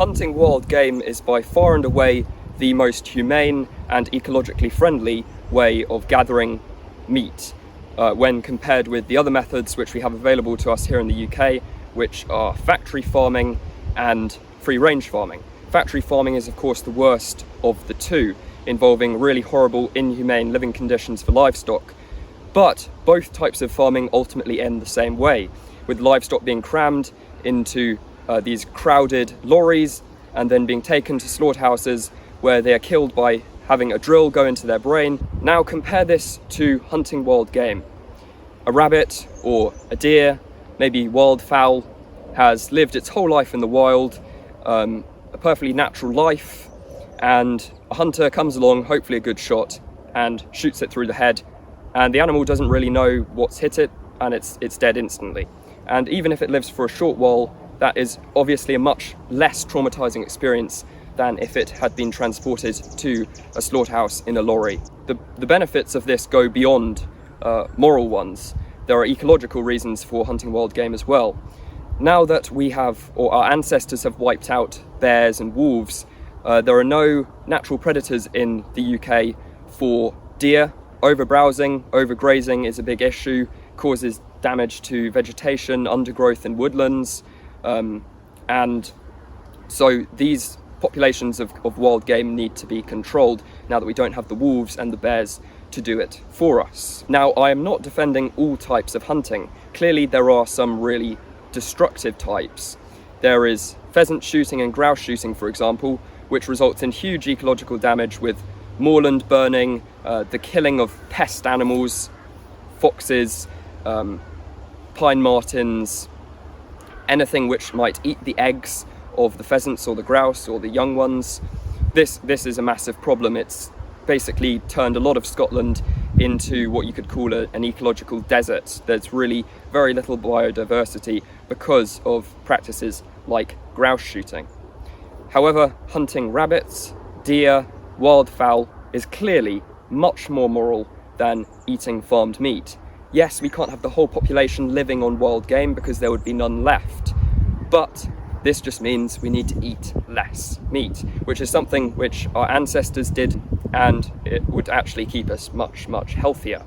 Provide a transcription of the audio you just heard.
Hunting wild game is by far and away the most humane and ecologically friendly way of gathering meat when compared with the other methods which we have available to us here in the UK, which are factory farming and free-range farming. Factory farming is of course the worst of the two, involving really horrible, inhumane living conditions for livestock. But both types of farming ultimately end the same way, with livestock being crammed into these crowded lorries and then being taken to slaughterhouses where they are killed by having a drill go into their brain. Now compare this to hunting wild game. A rabbit or a deer, maybe wildfowl, has lived its whole life in the wild, a perfectly natural life, and a hunter comes along, hopefully a good shot, and shoots it through the head, and the animal doesn't really know what's hit it, and it's dead instantly. And even if it lives for a short while, that is obviously a much less traumatizing experience than if it had been transported to a slaughterhouse in a lorry. The benefits of this go beyond moral ones. There are ecological reasons for hunting wild game as well. Now that we have, or our ancestors have wiped out bears and wolves, there are no natural predators in the UK for deer. Overbrowsing, overgrazing is a big issue, causes damage to vegetation, undergrowth and woodlands, and so these populations of wild game need to be controlled now that we don't have the wolves and the bears to do it for us. Now, I am not defending all types of hunting. Clearly there are some really destructive types. There is pheasant shooting and grouse shooting, for example, which results in huge ecological damage with moorland burning, the killing of pest animals, foxes, pine martens, anything which might eat the eggs of the pheasants or the grouse or the young ones. This is a massive problem. It's basically turned a lot of Scotland into what you could call an ecological desert. There's really very little biodiversity because of practices like grouse shooting. However, hunting rabbits, deer, wildfowl is clearly much more moral than eating farmed meat. Yes, we can't have the whole population living on wild game because there would be none left, but this just means we need to eat less meat, which is something which our ancestors did, and it would actually keep us much, much healthier.